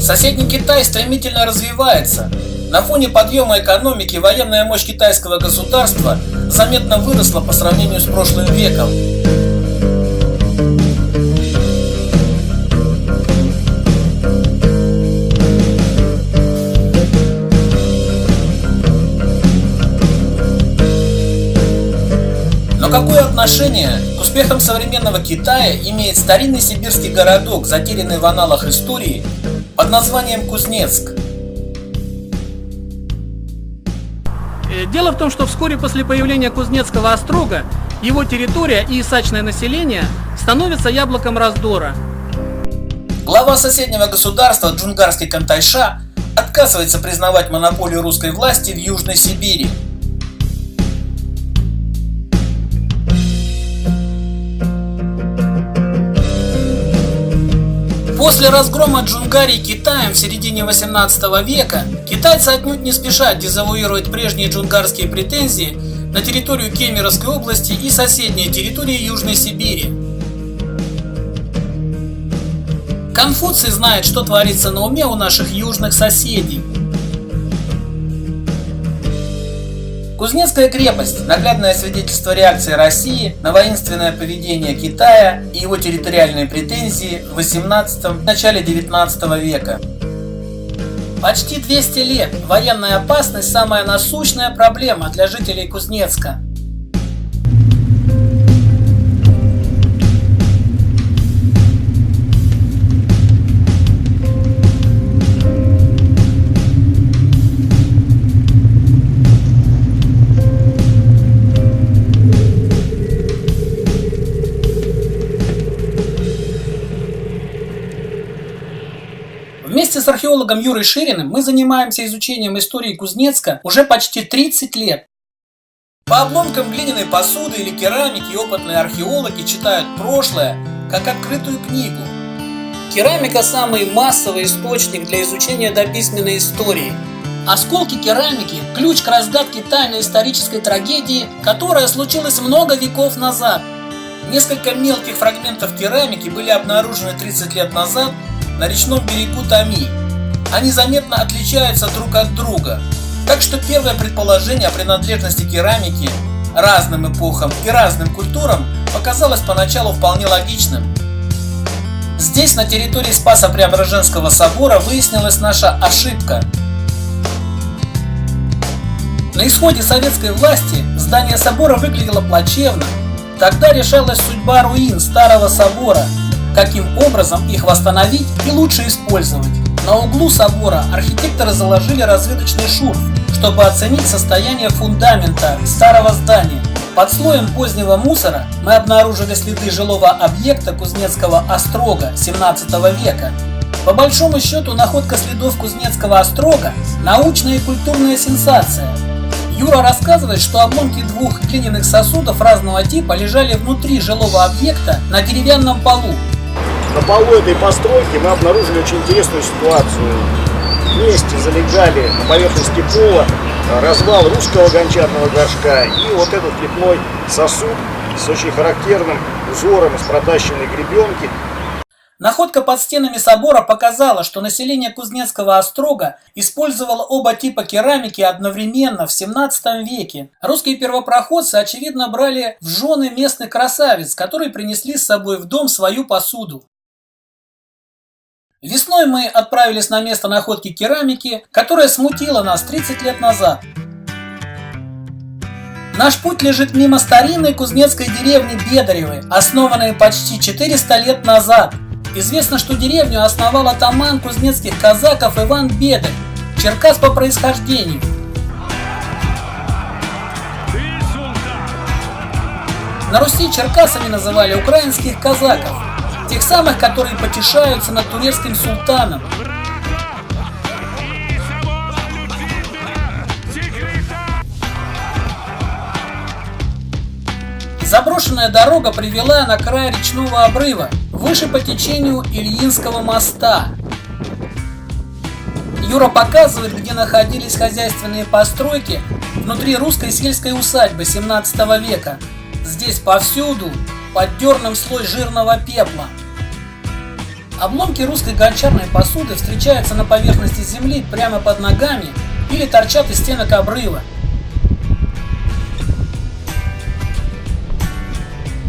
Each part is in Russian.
Соседний Китай стремительно развивается. На фоне подъема экономики военная мощь китайского государства заметно выросла по сравнению с прошлым веком. Но какое отношение к успехам современного Китая имеет старинный сибирский городок, затерянный в аналах истории, под названием Кузнецк? Дело в том, что вскоре после появления Кузнецкого острога его территория и сачное население становятся яблоком раздора. Глава соседнего государства Джунгарский Кантайша отказывается признавать монополию русской власти в Южной Сибири. После разгрома Джунгарии Китаем в середине 18 века китайцы отнюдь не спешат дезавуировать прежние джунгарские претензии на территорию Кемеровской области и соседние территории Южной Сибири. Конфуций знает, что творится на уме у наших южных соседей. Кузнецкая крепость – наглядное свидетельство реакции России на воинственное поведение Китая и его территориальные претензии в 18 начале 19 века. Почти 200 лет военная опасность – самая насущная проблема для жителей Кузнецка. Вместе с археологом Юрой Шириным мы занимаемся изучением истории Кузнецка уже почти 30 лет. По обломкам глиняной посуды или керамики опытные археологи читают прошлое как открытую книгу. Керамика – самый массовый источник для изучения дописьменной истории. Осколки керамики – ключ к разгадке тайной исторической трагедии, которая случилась много веков назад. Несколько мелких фрагментов керамики были обнаружены 30 лет назад на речном берегу Томи. Они заметно отличаются друг от друга, так что первое предположение о принадлежности керамики разным эпохам и разным культурам показалось поначалу вполне логичным. Здесь, на территории Спасо-Преображенского собора, выяснилась наша ошибка. На исходе советской власти здание собора выглядело плачевно. Тогда решалась судьба руин старого собора, каким образом их восстановить и лучше использовать. На углу собора архитекторы заложили разведочный шурф, чтобы оценить состояние фундамента старого здания. Под слоем позднего мусора мы обнаружили следы жилого объекта Кузнецкого острога 17 века. По большому счету, находка следов Кузнецкого острога – научная и культурная сенсация. Юра рассказывает, что обломки двух глиняных сосудов разного типа лежали внутри жилого объекта на деревянном полу. На полу этой постройки мы обнаружили очень интересную ситуацию. Вместе залегали на поверхности пола развал русского гончарного горшка и вот этот лепной сосуд с очень характерным узором из протащенной гребенки. Находка под стенами собора показала, что население Кузнецкого острога использовало оба типа керамики одновременно в 17 веке. Русские первопроходцы, очевидно, брали в жены местных красавиц, которые принесли с собой в дом свою посуду. Весной мы отправились на место находки керамики, которая смутила нас 30 лет назад. Наш путь лежит мимо старинной кузнецкой деревни Бедаревы, основанной почти 400 лет назад. Известно, что деревню основал атаман кузнецких казаков Иван Бедарь, черкас по происхождению. На Руси черкасами называли украинских казаков, тех самых, которые потешаются над турецким султаном. Заброшенная дорога привела на край речного обрыва, выше по течению Ильинского моста. Юра показывает, где находились хозяйственные постройки внутри русской сельской усадьбы 17 века. Здесь повсюду под дерном слой жирного пепла. Обломки русской гончарной посуды встречаются на поверхности земли прямо под ногами или торчат из стенок обрыва.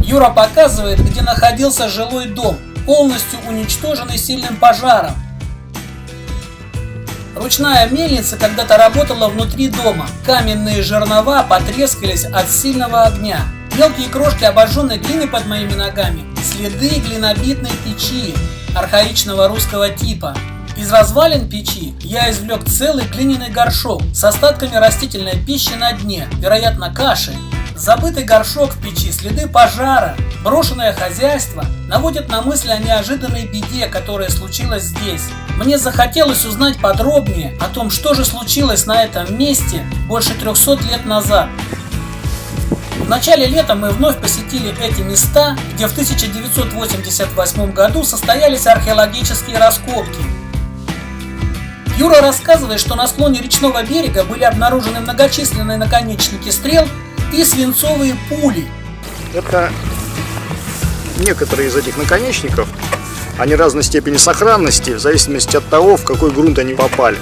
Юра показывает, где находился жилой дом, полностью уничтоженный сильным пожаром. Ручная мельница когда-то работала внутри дома. Каменные жернова потрескались от сильного огня. Мелкие крошки обожженной глины под моими ногами. Следы глинобитной печи архаичного русского типа. Из развалин печи я извлек целый глиняный горшок с остатками растительной пищи на дне, вероятно каши. Забытый горшок в печи, следы пожара, брошенное хозяйство наводят на мысли о неожиданной беде, которая случилась здесь. Мне захотелось узнать подробнее о том, что же случилось на этом месте больше 300 лет назад. В начале лета мы вновь посетили эти места, где в 1988 году состоялись археологические раскопки. Юра рассказывает, что на склоне речного берега были обнаружены многочисленные наконечники стрел и свинцовые пули. Это некоторые из этих наконечников, они разной степени сохранности, в зависимости от того, в какой грунт они попали.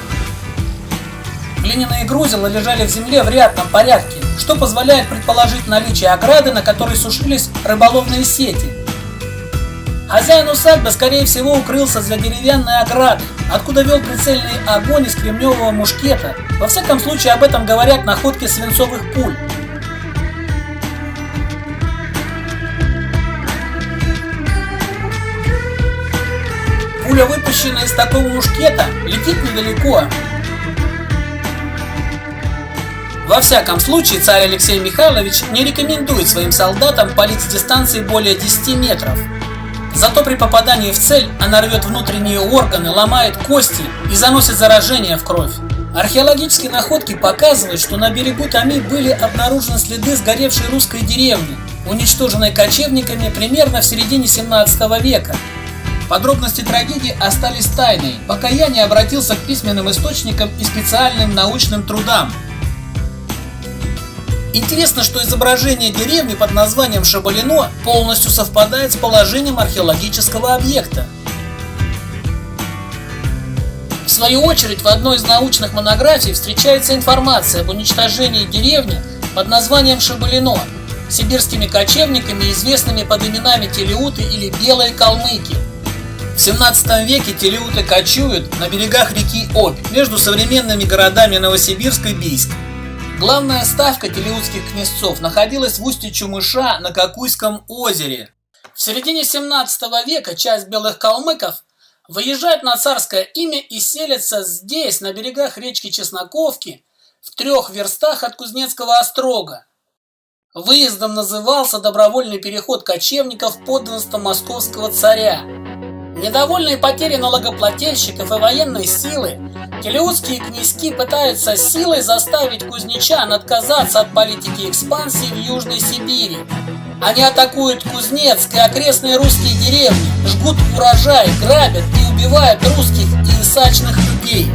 Глиняные грузила лежали в земле в рядном порядке, что позволяет предположить наличие ограды, на которой сушились рыболовные сети. Хозяин усадьбы, скорее всего, укрылся за деревянной оградой, откуда вел прицельный огонь из кремневого мушкета. Во всяком случае, об этом говорят находки свинцовых пуль. Пуля, выпущенная из такого мушкета, летит недалеко. Во всяком случае, царь Алексей Михайлович не рекомендует своим солдатам палить с дистанции более 10 метров. Зато при попадании в цель она рвет внутренние органы, ломает кости и заносит заражение в кровь. Археологические находки показывают, что на берегу Томи были обнаружены следы сгоревшей русской деревни, уничтоженной кочевниками примерно в середине 17 века. Подробности трагедии остались тайной, пока я не обратился к письменным источникам и специальным научным трудам. Интересно, что изображение деревни под названием Шабалино полностью совпадает с положением археологического объекта. В свою очередь, в одной из научных монографий встречается информация об уничтожении деревни под названием Шабалино сибирскими кочевниками, известными под именами Телеуты или Белые калмыки. В 17 веке телеуты кочуют на берегах реки Обь между современными городами Новосибирск и Бийск. Главная ставка телеутских князцов находилась в устье Чумыша на Кокуйском озере. В середине 17 века часть белых калмыков выезжает на царское имя и селится здесь, на берегах речки Чесноковки, в 3 верстах от Кузнецкого острога. Выездом назывался добровольный переход кочевников в подданство московского царя. Недовольные потерей налогоплательщиков и военной силы, телеутские князьки пытаются силой заставить кузнечан отказаться от политики экспансии в Южной Сибири. Они атакуют Кузнецк и окрестные русские деревни, жгут урожай, грабят и убивают русских и исачных людей.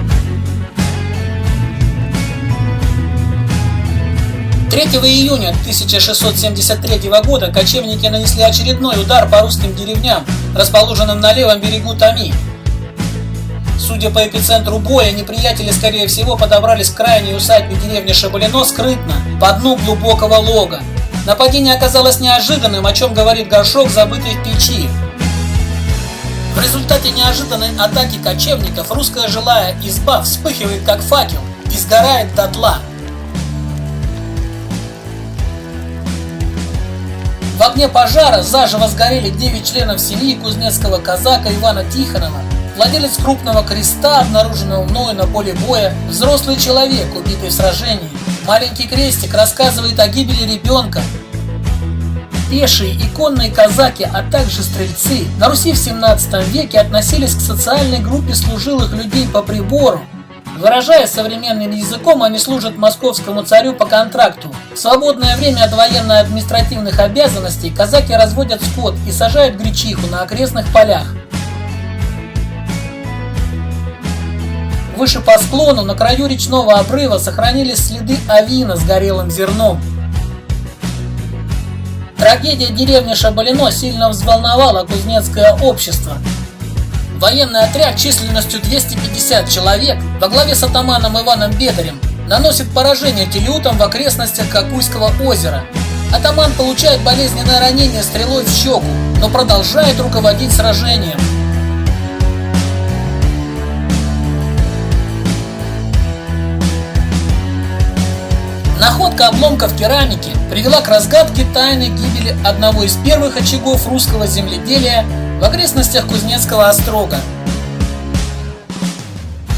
3 июня 1673 года кочевники нанесли очередной удар по русским деревням, расположенным на левом берегу Томи. Судя по эпицентру боя, неприятели, скорее всего, подобрались к крайней усадьбе деревни Шабалино скрытно, по дну глубокого лога. Нападение оказалось неожиданным, о чем говорит горшок, забытый в печи. В результате неожиданной атаки кочевников русская жилая изба вспыхивает как факел и сгорает дотла. В огне пожара заживо сгорели 9 членов семьи кузнецкого казака Ивана Тихонова, владелец крупного креста, обнаруженного мною на поле боя, взрослый человек, убитый в сражении. Маленький крестик рассказывает о гибели ребенка. Пешие и конные казаки, а также стрельцы на Руси в 17 веке относились к социальной группе служилых людей по прибору. Выражаясь современным языком, они служат московскому царю по контракту. В свободное время от военно-административных обязанностей казаки разводят скот и сажают гречиху на окрестных полях. Выше по склону, на краю речного обрыва, сохранились следы авина с горелым зерном. Трагедия деревни Шабалино сильно взволновала кузнецкое общество. военный отряд численностью 250 человек во главе с атаманом Иваном Бедарем наносит поражение телеутам в окрестностях Кокуйского озера. Атаман получает болезненное ранение стрелой в щеку, но продолжает руководить сражением. Находка обломков керамики привела к разгадке тайны гибели одного из первых очагов русского земледелия в окрестностях Кузнецкого острога.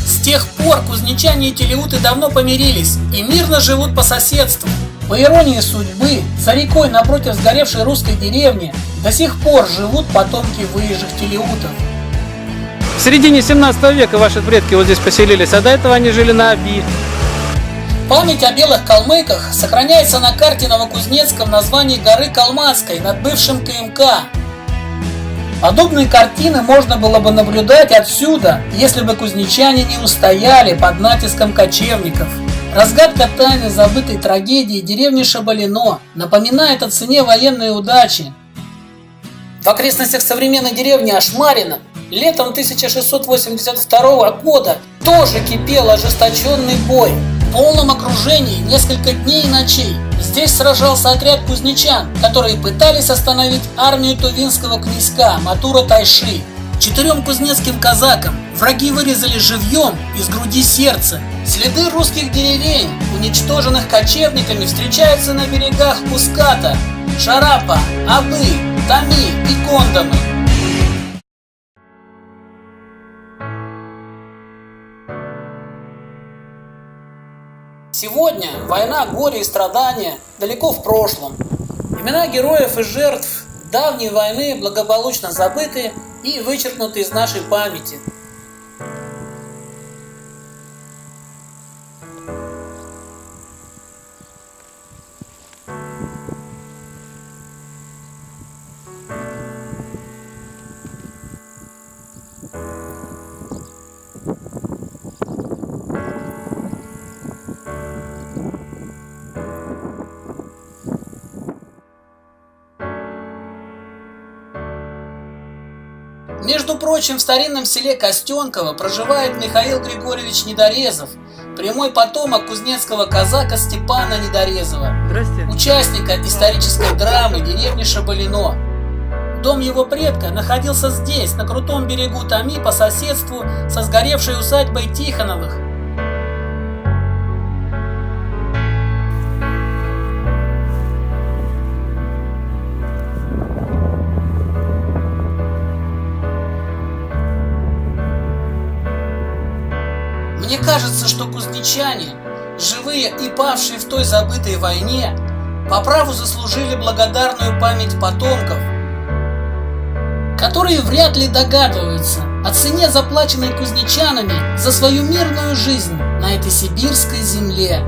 С тех пор кузнечане и телеуты давно помирились и мирно живут по соседству. По иронии судьбы, за рекой напротив сгоревшей русской деревни до сих пор живут потомки выезжих телеутов. В середине 17 века ваши предки вот здесь поселились, а до этого они жили на Оби. Память о белых калмыках сохраняется на карте Новокузнецка в названии горы Калмацкой над бывшим КМК. Подобные картины можно было бы наблюдать отсюда, если бы кузнечане не устояли под натиском кочевников. Разгадка тайны забытой трагедии деревни Шабалино напоминает о цене военной удачи. В окрестностях современной деревни Ашмарина летом 1682 года тоже кипел ожесточенный бой. В полном окружении несколько дней и ночей здесь сражался отряд кузнечан, которые пытались остановить армию тувинского князька Матура Тайши. 4 кузнецким казакам враги вырезали живьем из груди сердца. Следы русских деревень, уничтоженных кочевниками, встречаются на берегах Куската, Шарапа, Абы, Тами и Кондамы. Сегодня война, горе и страдания далеко в прошлом. Имена героев и жертв давней войны благополучно забыты и вычеркнуты из нашей памяти. Между прочим, в старинном селе Костенково проживает Михаил Григорьевич Недорезов, прямой потомок кузнецкого казака Степана Недорезова, участника исторической драмы деревни Шабалино. Дом его предка находился здесь, на крутом берегу Тами, по соседству со сгоревшей усадьбой Тихоновых. Мне кажется, что кузнечане, живые и павшие в той забытой войне, по праву заслужили благодарную память потомков, которые вряд ли догадываются о цене, заплаченной кузнечанами за свою мирную жизнь на этой сибирской земле.